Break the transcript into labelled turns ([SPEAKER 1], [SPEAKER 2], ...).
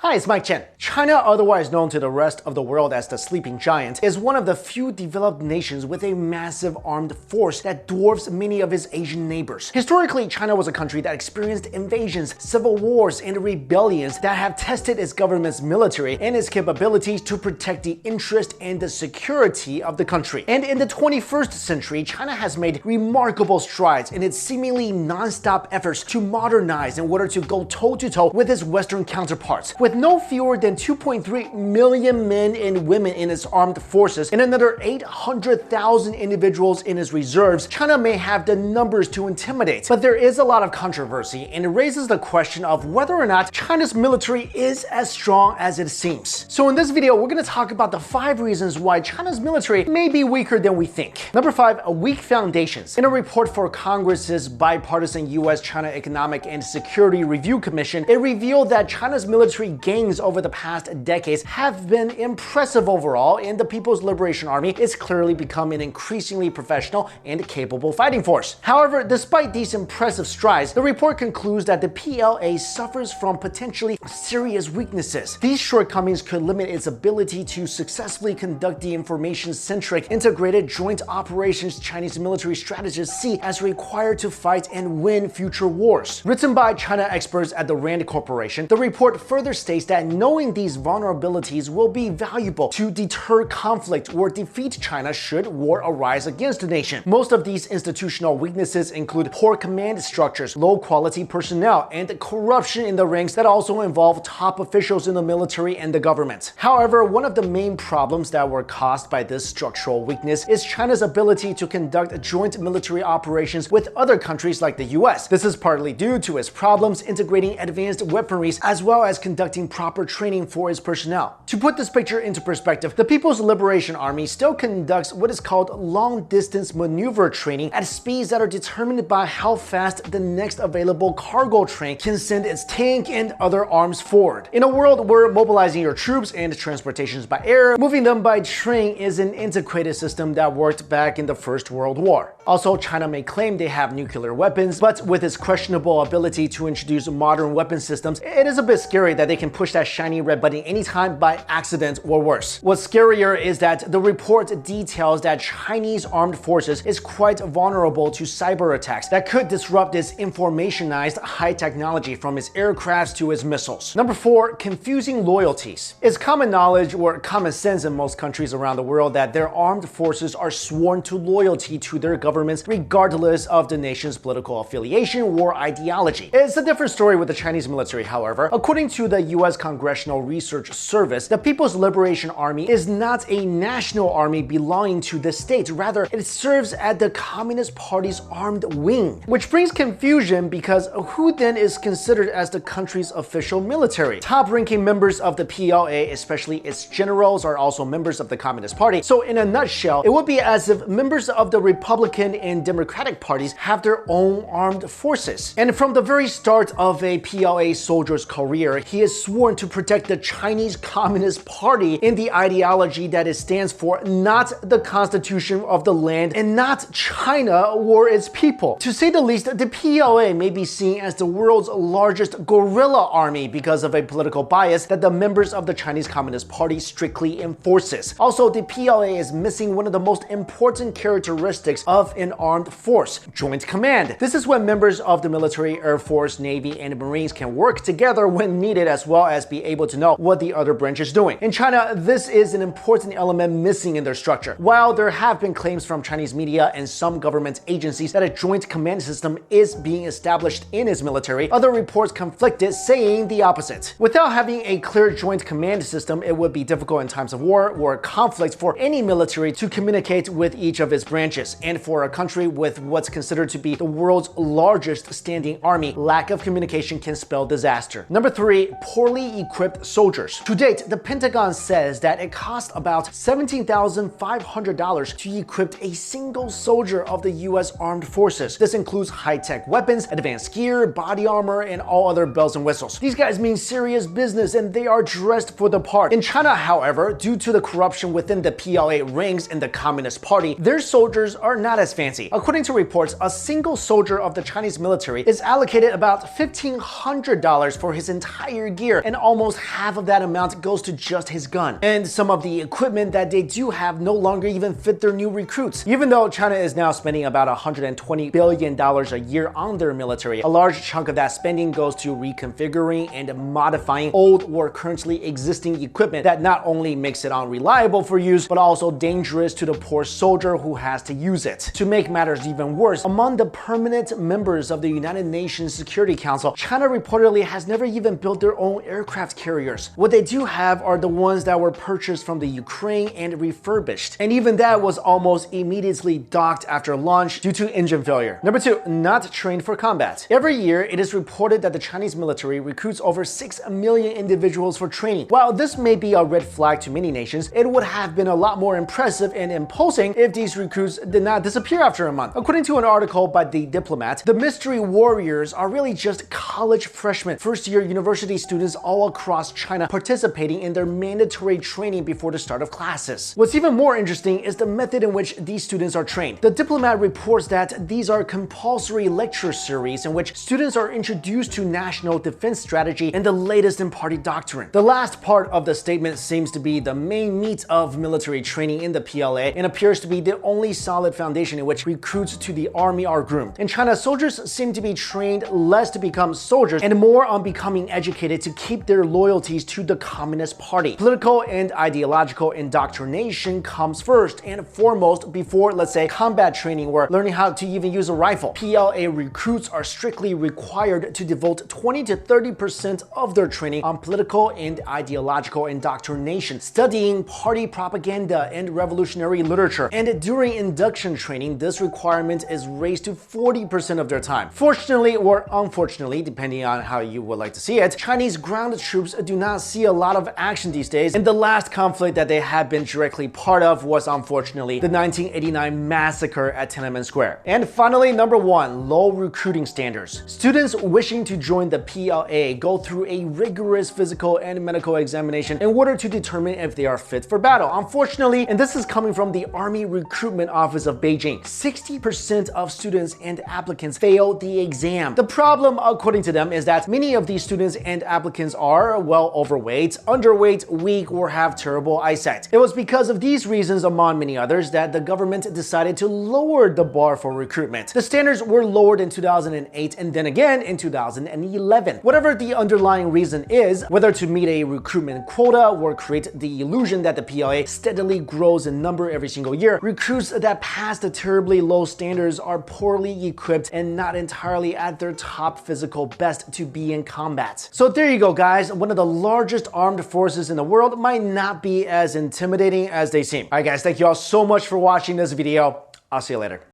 [SPEAKER 1] Hi, it's Mike Chen. China, otherwise known to the rest of the world as the sleeping giant, is one of the few developed nations with a massive armed force that dwarfs many of its Asian neighbors. Historically, China was a country that experienced invasions, civil wars, and rebellions that have tested its government's military and its capabilities to protect the interest and the security of the country. And in the 21st century, China has made remarkable strides in its seemingly non-stop efforts to modernize in order to go toe-to-toe with its Western counterparts. With no fewer than 2.3 million men and women in its armed forces and another 800,000 individuals in its reserves, China may have the numbers to intimidate. But there is a lot of controversy, and it raises the question of whether or not China's military is as strong as it seems. So in this video, we're going to talk about the 5 reasons why China's military may be weaker than we think. Number 5, weak foundations. In a report for Congress's bipartisan U.S.-China Economic and Security Review Commission, it revealed that China's military gains over the past decades have been impressive overall, and the People's Liberation Army is clearly become an increasingly professional and capable fighting force. However, despite these impressive strides, the report concludes that the PLA suffers from potentially serious weaknesses. These shortcomings could limit its ability to successfully conduct the information-centric integrated joint operations Chinese military strategists see as required to fight and win future wars. Written by China experts at the Rand Corporation, the report further states that knowing these vulnerabilities will be valuable to deter conflict or defeat China should war arise against the nation. Most of these institutional weaknesses include poor command structures, low-quality personnel, and corruption in the ranks that also involve top officials in the military and the government. However, one of the main problems that were caused by this structural weakness is China's ability to conduct joint military operations with other countries like the US. This is partly due to its problems integrating advanced weaponry as well as conducting proper training for its personnel. To put this picture into perspective, the People's Liberation Army still conducts what is called long-distance maneuver training at speeds that are determined by how fast the next available cargo train can send its tank and other arms forward. In a world where mobilizing your troops and transportations by air, moving them by train is an antiquated system that worked back in the First World War. Also, China may claim they have nuclear weapons, but with its questionable ability to introduce modern weapon systems, it is a bit scary that they can push that shiny red button anytime by accident or worse. What's scarier is that the report details that Chinese armed forces is quite vulnerable to cyber attacks that could disrupt its informationized high technology from its aircrafts to its missiles. Number 4, confusing loyalties. It's common knowledge or common sense in most countries around the world that their armed forces are sworn to loyalty to their governments regardless of the nation's political affiliation or ideology. It's a different story with the Chinese military, however. According to the US Congressional Research Service, the People's Liberation Army is not a national army belonging to the state. Rather, it serves as the Communist Party's armed wing, which brings confusion because who then is considered as the country's official military? Top-ranking members of the PLA, especially its generals, are also members of the Communist Party. So in a nutshell, it would be as if members of the Republican and Democratic parties have their own armed forces. And from the very start of a PLA soldier's career, he is sworn to protect the Chinese Communist Party in the ideology that it stands for, not the constitution of the land and not China or its people. To say the least, the PLA may be seen as the world's largest guerrilla army because of a political bias that the members of the Chinese Communist Party strictly enforces. Also, the PLA is missing one of the most important characteristics of an armed force: joint command. This is when members of the military, Air Force, Navy, and Marines can work together when needed, as well as be able to know what the other branch is doing. In China, this is an important element missing in their structure. While there have been claims from Chinese media and some government agencies that a joint command system is being established in its military, other reports conflicted, saying the opposite. Without having a clear joint command system, it would be difficult in times of war or conflict for any military to communicate with each of its branches. And for a country with what's considered to be the world's largest standing army, lack of communication can spell disaster. Number 3, poorly equipped soldiers. To date, the Pentagon says that it cost about $17,500 to equip a single soldier of the US Armed Forces. This includes high-tech weapons, advanced gear, body armor, and all other bells and whistles. These guys mean serious business and they are dressed for the part. In China, however, due to the corruption within the PLA ranks and the Communist Party, their soldiers are not as as fancy. According to reports, a single soldier of the Chinese military is allocated about $1,500 for his entire gear, and almost half of that amount goes to just his gun. And some of the equipment that they do have no longer even fit their new recruits. Even though China is now spending about $120 billion a year on their military, a large chunk of that spending goes to reconfiguring and modifying old or currently existing equipment that not only makes it unreliable for use, but also dangerous to the poor soldier who has to use it. To make matters even worse, among the permanent members of the United Nations Security Council, China reportedly has never even built their own aircraft carriers. What they do have are the ones that were purchased from the Ukraine and refurbished, and even that was almost immediately docked after launch due to engine failure. Number 2, not trained for combat. Every year, it is reported that the Chinese military recruits over 6 million individuals for training. While this may be a red flag to many nations, it would have been a lot more impressive and imposing if these recruits did not disappear after a month. According to an article by The Diplomat, the mystery warriors are really just college freshmen, first-year university students all across China participating in their mandatory training before the start of classes. What's even more interesting is the method in which these students are trained. The Diplomat reports that these are compulsory lecture series in which students are introduced to national defense strategy and the latest in party doctrine. The last part of the statement seems to be the main meat of military training in the PLA and appears to be the only solid foundation in which recruits to the army are groomed. In China, soldiers seem to be trained less to become soldiers and more on becoming educated to keep their loyalties to the Communist Party. Political and ideological indoctrination comes first and foremost before, let's say, combat training or learning how to even use a rifle. PLA recruits are strictly required to devote 20 to 30% of their training on political and ideological indoctrination, studying party propaganda and revolutionary literature. And during induction training, this requirement is raised to 40% of their time. Fortunately or unfortunately, depending on how you would like to see it, Chinese ground troops do not see a lot of action these days, and the last conflict that they have been directly part of was unfortunately the 1989 massacre at Tiananmen Square. And finally, number 1, low recruiting standards. Students wishing to join the PLA go through a rigorous physical and medical examination in order to determine if they are fit for battle. Unfortunately, and this is coming from the Army Recruitment Office of Beijing, 60% of students and applicants fail the exam. The problem, according to them, is that many of these students and applicants are, well, overweight, underweight, weak, or have terrible eyesight. It was because of these reasons, among many others, that the government decided to lower the bar for recruitment. The standards were lowered in 2008 and then again in 2011. Whatever the underlying reason is, whether to meet a recruitment quota or create the illusion that the PLA steadily grows in number every single year, recruits that pass the terribly low standards are poorly equipped and not entirely at their top physical best to be in combat. So there you go, guys. One of the largest armed forces in the world might not be as intimidating as they seem. Alright guys, thank you all so much for watching this video. I'll see you later.